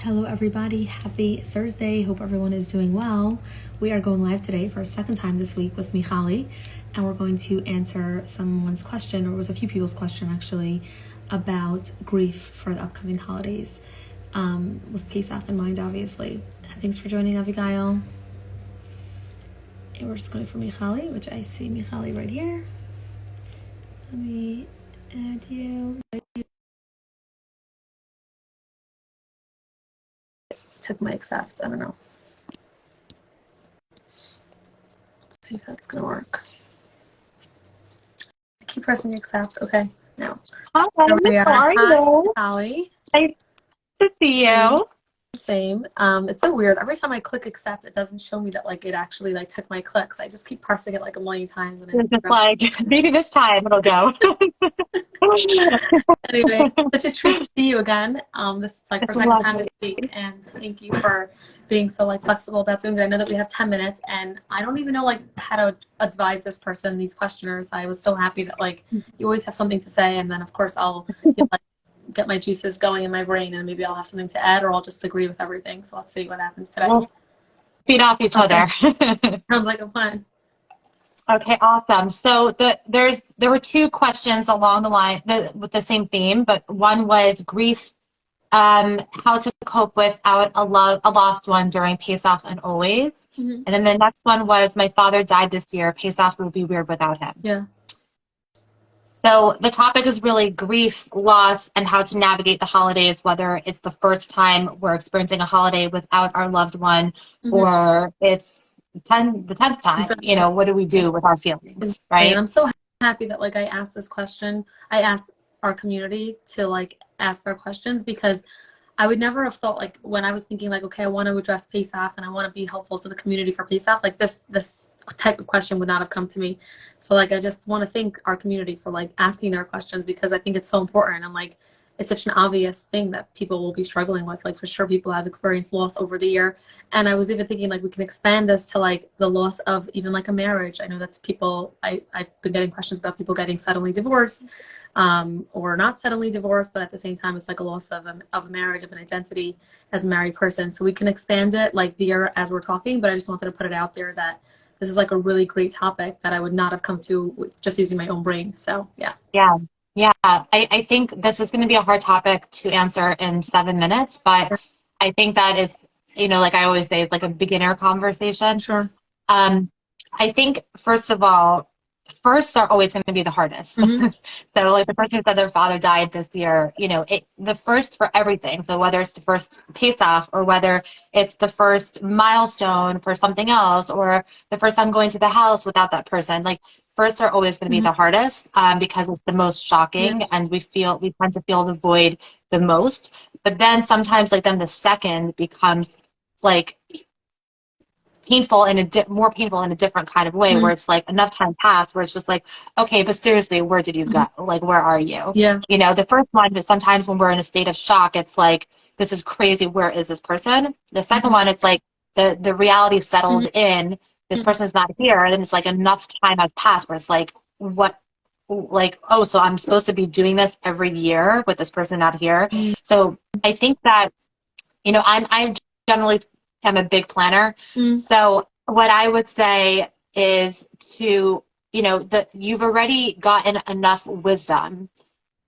Hello everybody, happy Thursday. Hope everyone is doing well. We are going live today for a second time this week with Michali, and we're going to answer someone's question, or it was a few people's question actually, about grief for the upcoming holidays, with Pesach in mind, obviously. Thanks for joining, Abigail. And we're just going for Michali, which I see Michali right here. Let me add you. Took my accept. I don't know. Let's see if that's gonna work. I keep pressing accept. Okay, now. Hi, how are you? Holly. Nice to see you. Same. It's so weird. Every time I click accept, it doesn't show me that it actually took my clicks. I just keep pressing it a million times, and It's just maybe this time it'll go. Anyway, such a treat to see you again. This for second time this week, and thank you for being so flexible about doing it. I know that we have 10 minutes, and I don't even know how to advise this person, these questioners. I was so happy that you always have something to say, and then of course I'll get my juices going in my brain, and maybe I'll have something to add, or I'll just agree with everything. So let's see what happens today. We'll feed off each other. Sounds like a plan. Okay, awesome. So there were two questions along the line with the same theme, but one was grief, how to cope without a lost one during Pesach and always. Mm-hmm. And then the next one was, my father died this year. Pesach will be weird without him. Yeah. So the topic is really grief, loss, and how to navigate the holidays, whether it's the first time we're experiencing a holiday without our loved one, mm-hmm. or it's the 10th time. Exactly. What do we do with our feelings, right? And I'm so happy that I asked this question. I asked our community to ask their questions, because I would never have thought, when I was thinking okay, I want to address Pesach and I want to be helpful to the community for Pesach, this type of question would not have come to me. So I just want to thank our community for asking their questions, because I think it's so important. And it's such an obvious thing that people will be struggling with. For sure, people have experienced loss over the year. And I was even thinking we can expand this to the loss of even a marriage. I know that's people, I've been getting questions about people getting suddenly divorced, or not suddenly divorced, but at the same time it's a loss of a marriage, of an identity as a married person. So we can expand it the year as we're talking, but I just wanted to put it out there that this is a really great topic that I would not have come to with just using my own brain. So Yeah. I think this is going to be a hard topic to answer in 7 minutes, but I think that is, like I always say, it's a beginner conversation. Sure. I think, first of all, firsts are always going to be the hardest. Mm-hmm. So the person who said their father died this year, the first for everything. So whether it's the first Pesach, or whether it's the first milestone for something else, or the first time going to the house without that person, firsts are always going to be the hardest, because it's the most shocking, and we tend to feel the void the most. But then sometimes then the second becomes painful more painful in a different kind of way, where it's enough time passed where it's just okay, but seriously, where did you go? Where are you? Yeah. The first one is sometimes when we're in a state of shock, it's this is crazy, where is this person? The second one, it's the reality settled in, this person is not here, and then it's enough time has passed where it's what, oh, so I'm supposed to be doing this every year with this person not here. So I think that I generally am a big planner. So what I would say is to, you've already gotten enough wisdom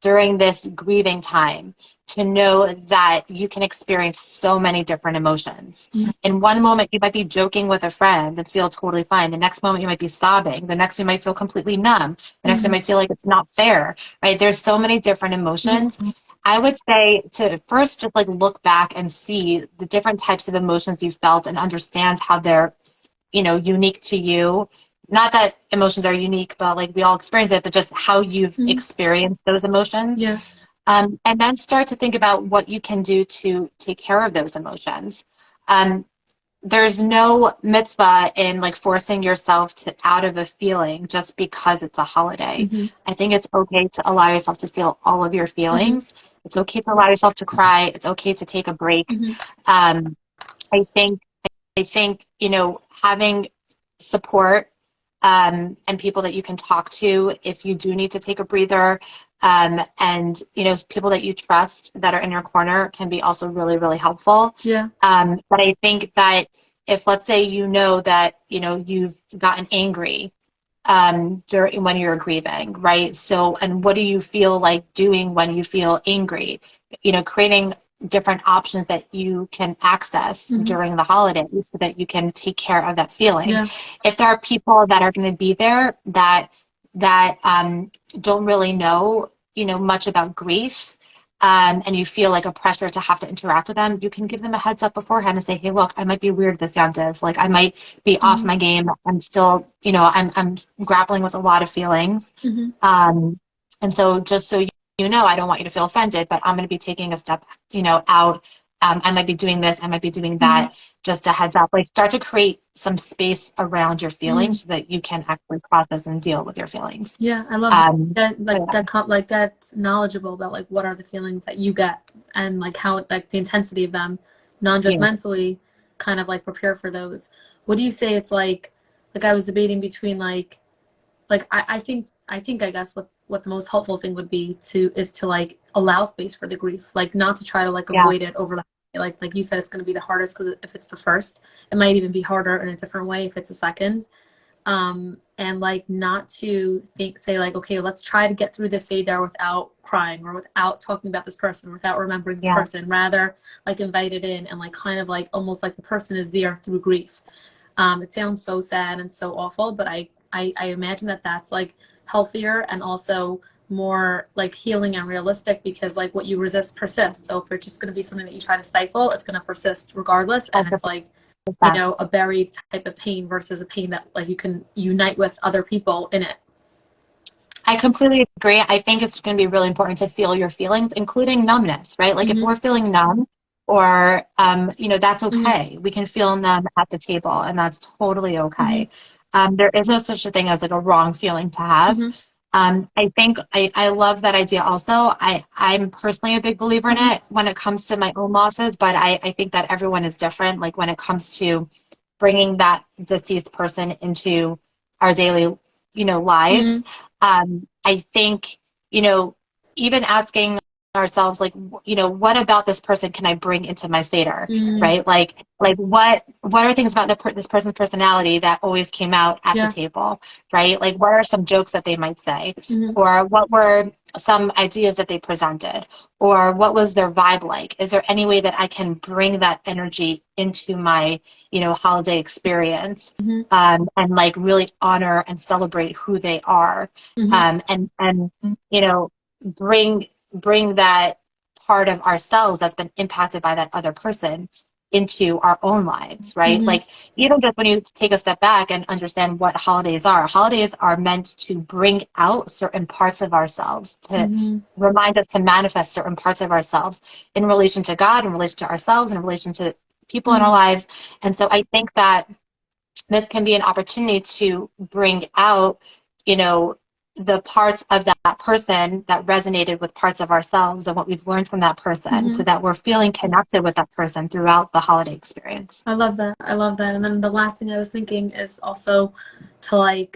during this grieving time to know that you can experience so many different emotions. In one moment, you might be joking with a friend and feel totally fine. The next moment, you might be sobbing. The next, you might feel completely numb. The next, you might feel it's not fair, right? There's so many different emotions. I would say to first just look back and see the different types of emotions you felt, and understand how they're, unique to you. Not that emotions are unique, but we all experience it, but just how you've experienced those emotions. Yeah. And then start to think about what you can do to take care of those emotions. There's no mitzvah in forcing yourself out of a feeling just because it's a holiday. I think it's okay to allow yourself to feel all of your feelings. It's okay to allow yourself to cry. It's okay to take a break. I think having support, and people that you can talk to if you do need to take a breather, And, you know, people that you trust that are in your corner can be also really, really helpful. Yeah. But I think that if, let's say, you know that, you know, you've gotten angry during when you're grieving, right? So, and what do you feel like doing when you feel angry? You know, creating different options that you can access during the holidays so that you can take care of that feeling. Yeah. If there are people that are going to be there that don't really know, you know, much about grief, and you feel like a pressure to have to interact with them, you can give them a heads up beforehand and say, hey, look, I might be weird this yontif. Like I might be off my game. I'm still, you know, I'm grappling with a lot of feelings. And so just so you know, I don't want you to feel offended, but I'm going to be taking a step, you know, out. I might be doing this, I might be doing that, just a heads up. Like start to create some space around your feelings so that you can actually process and deal with your feelings. Yeah, I love that. Like that's knowledgeable about like what are the feelings that you get and like how like the intensity of them, non-judgmentally, kind of like prepare for those. What do you say? It's like I was debating between like I think I guess what the most helpful thing would be is to like allow space for the grief, like not to try to like avoid it over like you said, it's going to be the hardest because if it's the first, it might even be harder in a different way if it's a second. And like not to say like, okay, let's try to get through this Seder without crying or without talking about this person, without remembering this person, rather like invite it in and like kind of like almost like the person is there through grief. It sounds so sad and so awful, but I imagine that that's like healthier and also more like healing and realistic because like what you resist persists. So if it's just going to be something that you try to stifle, it's going to persist regardless. And it's like, you know, a buried type of pain versus a pain that like you can unite with other people in it. I completely agree. I think it's going to be really important to feel your feelings, including numbness, right? Like if we're feeling numb or, you know, that's okay. We can feel numb at the table and that's totally okay. There is no such a thing as like a wrong feeling to have. I think I love that idea also. I'm personally a big believer in it when it comes to my own losses, but I think that everyone is different. Like when it comes to bringing that deceased person into our daily, you know, lives. I think, you know, even asking ourselves, like, you know, what about this person can I bring into my Seder, right? Like what are things about this person's personality that always came out at the table, right? Like, what are some jokes that they might say? Or what were some ideas that they presented? Or what was their vibe like? Is there any way that I can bring that energy into my, you know, holiday experience, and like really honor and celebrate who they are, and you know, bring that part of ourselves that's been impacted by that other person into our own lives, right? Like even just when you take a step back and understand what holidays are meant to bring out certain parts of ourselves, to remind us to manifest certain parts of ourselves in relation to God, in relation to ourselves, in relation to people in our lives. And so I think that this can be an opportunity to bring out, you know, the parts of that person that resonated with parts of ourselves and what we've learned from that person so that we're feeling connected with that person throughout the holiday experience. I love that. I love that. And then the last thing I was thinking is also to like,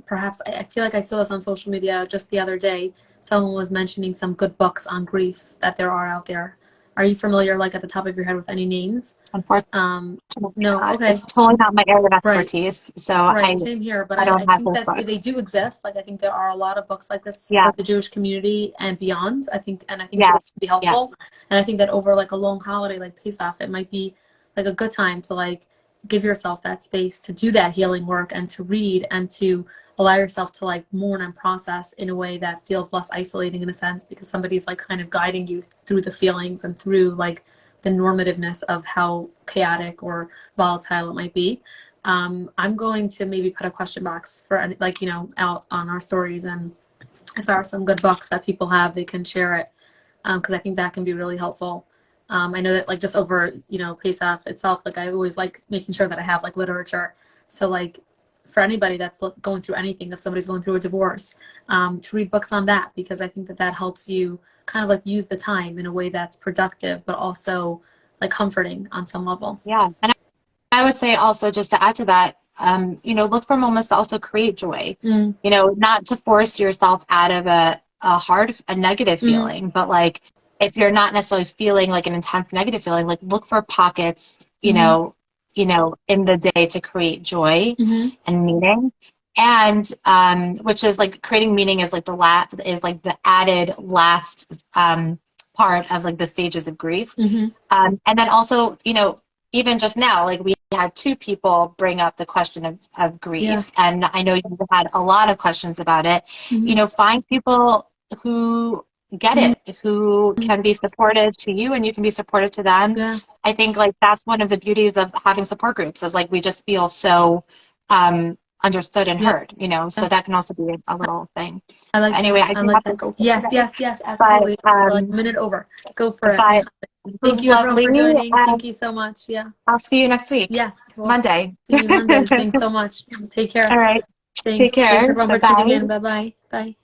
perhaps I feel like I saw this on social media just the other day. Someone was mentioning some good books on grief that there are out there. Are you familiar, like at the top of your head, with any names? Unfortunately, no. Okay. It's totally not my area of expertise. Right. So same here. But I I think that they do exist. Like I think there are a lot of books like this for the Jewish community and beyond. I think it would be helpful. And I think that over like a long holiday like Pesach, it might be like a good time to like give yourself that space to do that healing work and to read and to allow yourself to like mourn and process in a way that feels less isolating in a sense because somebody's like kind of guiding you through the feelings and through like the normativeness of how chaotic or volatile it might be. I'm going to maybe put a question box for like, you know, out on our stories, and if there are some good books that people have, they can share it, because I think that can be really helpful. I know that like just over, you know, Pesach itself, like I always like making sure that I have like literature. So like for anybody that's going through anything, if somebody's going through a divorce, to read books on that, because I think that that helps you kind of like use the time in a way that's productive, but also like comforting on some level. Yeah. And I would say also, just to add to that, you know, look for moments to also create joy, you know, not to force yourself out of a negative feeling, but like if you're not necessarily feeling like an intense negative feeling, like look for pockets, you know, in the day to create joy and meaning. And which is like creating meaning is like the added last part of like the stages of grief. And then also, even just now, like we had 2 people bring up the question of grief, and I know you had a lot of questions about it. Find people who get it, who can be supportive to you, and you can be supportive to them. I think like that's one of the beauties of having support groups, is like we just feel so understood and heard, so that can also be a little thing. I like anyway, that. I I do like have to that. go. Yes, absolutely. But, We're like a minute over. Go for it, but Michali. it Thank was you everyone for lovely. joining. Thank you so much. Yeah. I'll see you next week. Yes. We'll Monday. see you Monday. Thanks so much. Take care. All right. Take Thanks. care. Thanks everyone for tuning in. Bye-bye. Bye-bye. Bye.